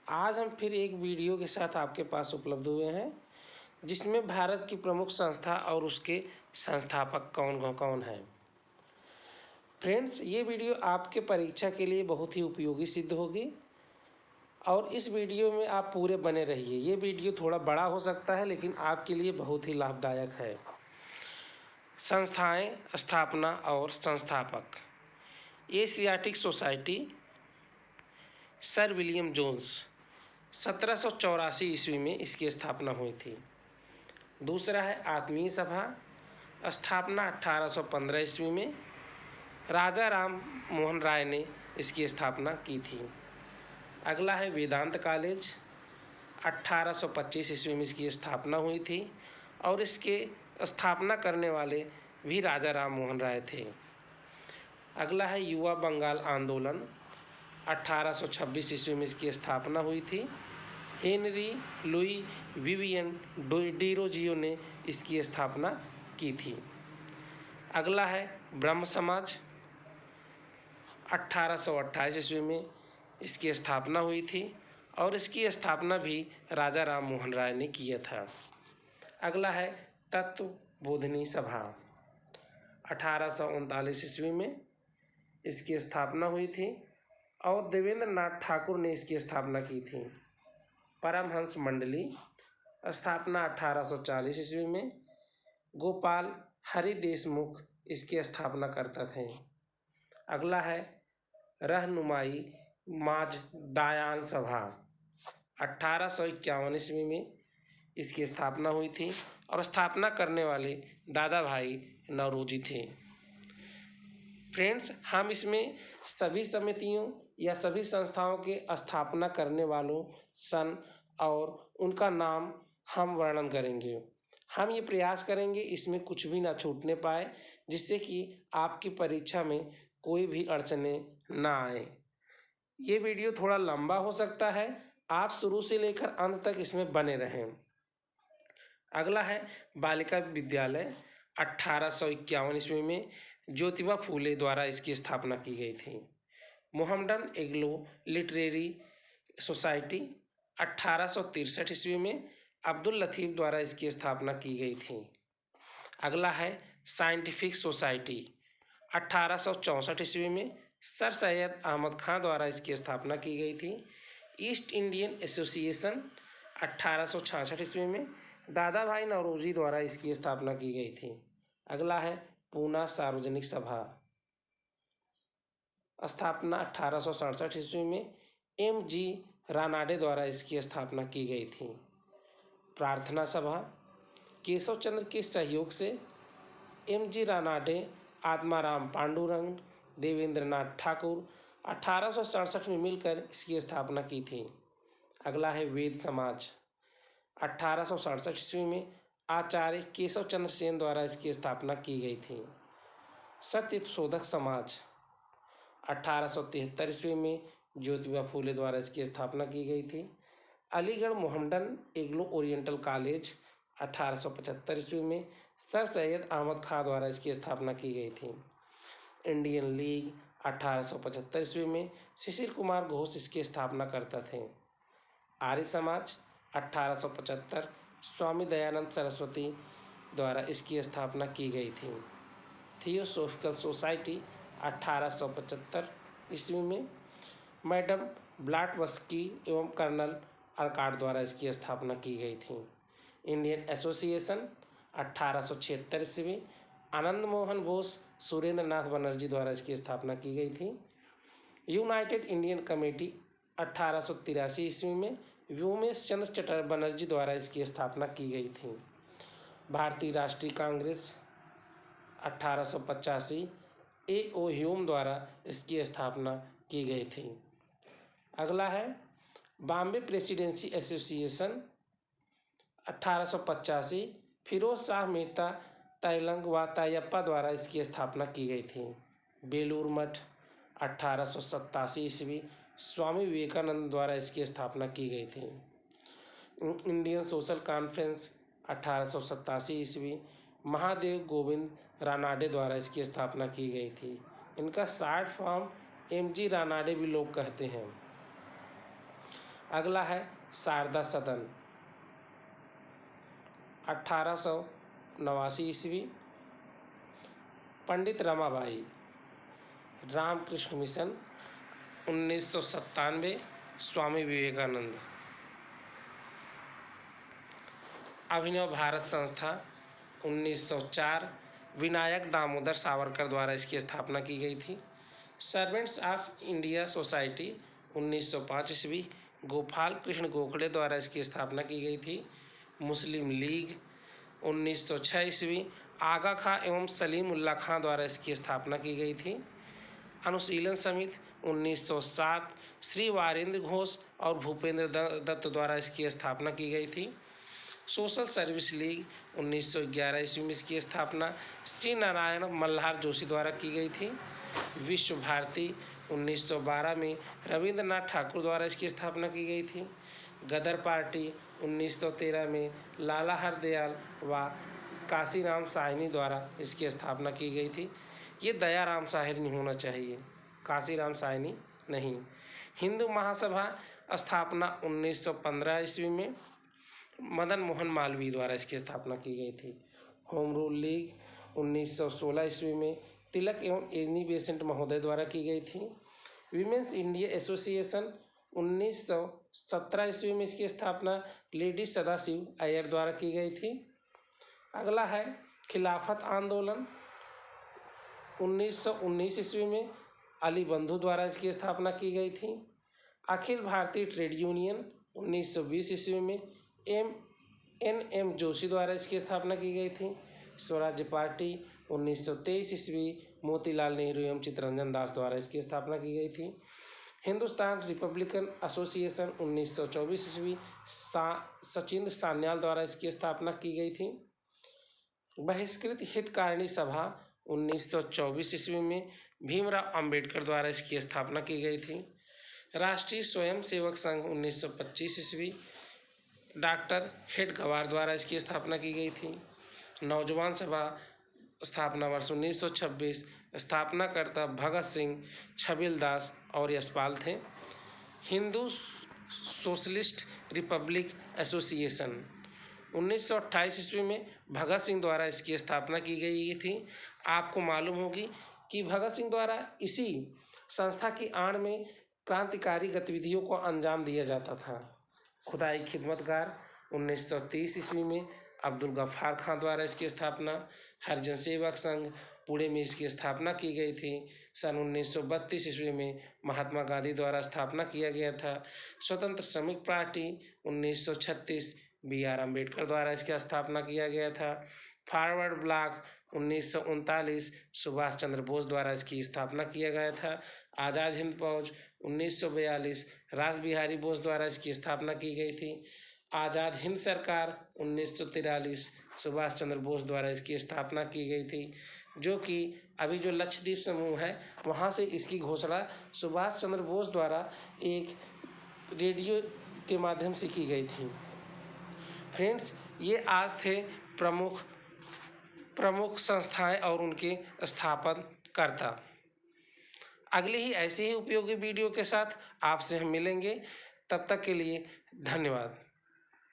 आज हम फिर एक वीडियो के साथ आपके पास उपलब्ध हुए हैं जिसमें भारत की प्रमुख संस्था और उसके संस्थापक कौन कौन हैं। फ्रेंड्स, ये वीडियो आपके परीक्षा के लिए बहुत ही उपयोगी सिद्ध होगी और इस वीडियो में आप पूरे बने रहिए। ये वीडियो थोड़ा बड़ा हो सकता है लेकिन आपके लिए बहुत ही लाभदायक है। संस्थाएं, स्थापना और संस्थापक। Asiatic Society, Sir William Jones, 1784 ईस्वी में इसकी स्थापना हुई थी। दूसरा है आत्मीय सभा, स्थापना 1815 ईस्वी में, राजा राम मोहन राय ने इसकी स्थापना की थी। अगला है वेदांत कॉलेज, 1825 ईस्वी में इसकी स्थापना हुई थी और इसके स्थापना करने वाले भी राजा राम मोहन राय थे। अगला है युवा बंगाल आंदोलन, 1826 ईस्वी में इसकी स्थापना हुई थी। हेनरी लुई विवियन डिरोजियो ने इसकी स्थापना की थी। अगला है ब्रह्म समाज, 1828 ईस्वी में इसकी स्थापना हुई थी और इसकी स्थापना भी राजा राम मोहन राय ने किया था। अगला है तत्व बोधिनी सभा, 1839 ईस्वी में इसकी स्थापना हुई थी और देवेंद्र नाथ ठाकुर ने इसकी स्थापना की थी। परमहंस मंडली, स्थापना 1840 ईस्वी में, गोपाल हरि देशमुख इसकी स्थापना करता थे। अगला है रहनुमाई माज दायान सभा, 1851 ईस्वी में इसकी स्थापना हुई थी और स्थापना करने वाले दादा भाई नौरोजी थे। फ्रेंड्स, हम इसमें सभी समितियों या सभी संस्थाओं के स्थापना करने वालों, सन और उनका नाम हम वर्णन करेंगे। हम ये प्रयास करेंगे इसमें कुछ भी ना छूटने पाए, जिससे कि आपकी परीक्षा में कोई भी अड़चनें ना आए। ये वीडियो थोड़ा लंबा हो सकता है, आप शुरू से लेकर अंत तक इसमें बने रहें। अगला है बालिका विद्यालय, 1851 ईस्वी में ज्योतिबा फूले द्वारा इसकी स्थापना की गई थी। मोहम्मडन एग्लो लिटरेरी सोसाइटी, 1863 ईस्वी में अब्दुल लतीफ़ द्वारा इसकी स्थापना की गई थी। अगला है साइंटिफिक सोसाइटी, 1864 ईस्वी में सर सैयद अहमद खां द्वारा इसकी स्थापना की गई थी। ईस्ट इंडियन एसोसिएशन, 1866 ईस्वी में दादा भाई नौरोजी द्वारा इसकी स्थापना की गई थी। अगला है पूना सार्वजनिक सभा, स्थापना 1867 ईस्वी में एम.जी. रानाडे द्वारा इसकी स्थापना की गई थी। प्रार्थना सभा, केशव चंद्र के सहयोग से एम.जी. रानाडे, आत्माराम पांडुरंग, देवेंद्र नाथ ठाकुर 1867 में मिलकर इसकी स्थापना की थी। अगला है वेद समाज, 1867 ईस्वी में आचार्य केशव चंद्र सेन द्वारा इसकी स्थापना की गई थी। सत्य शोधक समाज, 1873 ईस्वी में ज्योतिबा फूले द्वारा इसकी स्थापना की गई थी। अलीगढ़ मोहम्मडन एग्लो ओरिएंटल कॉलेज, 1875 ईस्वी में सर सैयद अहमद खां द्वारा इसकी स्थापना की गई थी। इंडियन लीग, 1875 ईस्वी में शिशिर कुमार घोष इसकी स्थापना करता थे। आर्य समाज, 1875 स्वामी दयानंद सरस्वती द्वारा इसकी स्थापना की गई थी। थियोसॉफिकल सोसाइटी, 1875 ईस्वी में मैडम ब्लाटवस्की एवं कर्नल अर्काट द्वारा इसकी स्थापना की गई थी। इंडियन एसोसिएशन, 1876 ईस्वी आनंद मोहन बोस, सुरेंद्र नाथ बनर्जी द्वारा इसकी स्थापना की गई थी। यूनाइटेड इंडियन कमेटी, 1883 ईस्वी में व्योमेश चंद्र बनर्जी द्वारा इसकी स्थापना की गई थी। भारतीय राष्ट्रीय कांग्रेस, 1885 ए.ओ. ह्यूम द्वारा इसकी स्थापना की गई थी। अगला है बॉम्बे प्रेसिडेंसी एसोसिएशन, 1885 फिरोज शाह मेहता तैलंग व तैयप्पा द्वारा इसकी स्थापना की गई थी। बेलूर मठ, 1887 ईस्वी स्वामी विवेकानंद द्वारा इसकी स्थापना की गई थी। इंडियन सोशल कॉन्फ्रेंस, 1887 ईस्वी महादेव गोविंद रानाडे द्वारा इसकी स्थापना की गई थी। इनका शॉर्ट फॉर्म एम.जी. रानाडे भी लोग कहते हैं। अगला है शारदा सदन 1889 ईस्वी। पंडित रमाबाई रामकृष्ण मिशन 1997। स्वामी विवेकानंद। अभिनव भारत संस्था 1904। विनायक दामोदर सावरकर द्वारा इसकी स्थापना की गई थी। सर्वेंट्स ऑफ इंडिया सोसाइटी 1905 ईस्वी। गोपाल कृष्ण गोखले द्वारा इसकी स्थापना की गई थी। मुस्लिम लीग 1906 ईस्वी। आगा खां एवं सलीम उल्ला खां द्वारा इसकी स्थापना की गई थी। अनुशीलन समिति 1907। श्री वारेंद्र घोष और भूपेंद्र दत्त द्वारा इसकी स्थापना की गई थी। सोशल सर्विस लीग 1911 ईस्वी में इसकी स्थापना श्री नारायण मल्हार जोशी द्वारा की गई थी। विश्व भारती 1912 में रविंद्रनाथ ठाकुर द्वारा इसकी स्थापना की गई थी। गदर पार्टी 1913 में लाला हरदयाल व काशीराम साहनी द्वारा इसकी स्थापना की गई थी। ये दयाराम साहनी होना चाहिए, काशीराम साहनी नहीं। हिंदू महासभा स्थापना 1915 ईस्वी में मदन मोहन मालवीय द्वारा इसकी स्थापना की गई थी। होम रूल लीग 1916 ईस्वी में तिलक एवं एनी बेसेंट महोदय द्वारा की गई थी। वीमेंस इंडिया एसोसिएशन 1917 ईस्वी में इसकी स्थापना लेडी सदाशिव अय्यर द्वारा की गई थी। अगला है खिलाफत आंदोलन 1919 ईस्वी में अली बंधु द्वारा इसकी स्थापना की गई थी। अखिल भारतीय ट्रेड यूनियन 1920 ईस्वी में एम जोशी द्वारा इसकी स्थापना की गई थी। स्वराज्य पार्टी 1923 ईस्वी मोतीलाल नेहरू एवं चित्तरंजन दास द्वारा इसकी स्थापना की गई थी। हिंदुस्तान रिपब्लिकन एसोसिएशन 1924 ईस्वी सचिंद्र सान्याल द्वारा इसकी स्थापना की गई थी। बहिष्कृत हितकारिणी सभा 1924 ईस्वी में भीमराव अंबेडकर द्वारा इसकी स्थापना की गई थी। राष्ट्रीय स्वयंसेवक संघ 1925 ईस्वी डॉक्टर हेडगवार द्वारा इसकी स्थापना की गई थी। नौजवान सभा स्थापना वर्ष 1926। स्थापनाकर्ता भगत सिंह, छबिलदास और यशपाल थे। हिंदू सोशलिस्ट रिपब्लिक एसोसिएशन 1928 ईस्वी में भगत सिंह द्वारा इसकी स्थापना की गई थी। आपको मालूम होगी कि भगत सिंह द्वारा इसी संस्था की आड़ में क्रांतिकारी गतिविधियों को अंजाम दिया जाता था। खुदाई खिदमतगार 1930 ईस्वी में अब्दुल गफ्फार खां द्वारा इसकी स्थापना। हरिजन सेवक संघ पुणे में इसकी स्थापना की गई थी। सन 1932 ईस्वी में महात्मा गांधी द्वारा स्थापना किया गया था। स्वतंत्र श्रमिक पार्टी 1936 बी.आर. अम्बेडकर द्वारा इसकी स्थापना किया गया था। फॉरवर्ड ब्लॉक 1939 सुभाष चंद्र बोस द्वारा इसकी स्थापना किया गया था। आज़ाद हिंद फौज 1942 रास बिहारी बोस द्वारा इसकी स्थापना की गई थी। आज़ाद हिंद सरकार 1943 सुभाष चंद्र बोस द्वारा इसकी स्थापना की गई थी, जो कि अभी जो लक्षद्वीप समूह है वहाँ से इसकी घोषणा सुभाष चंद्र बोस द्वारा एक रेडियो के माध्यम से की गई थी। फ्रेंड्स, ये आज थे प्रमुख संस्थाएं और उनके स्थापनकर्ता। अगली ही ऐसी ही उपयोगी वीडियो के साथ आपसे हम मिलेंगे। तब तक के लिए धन्यवाद।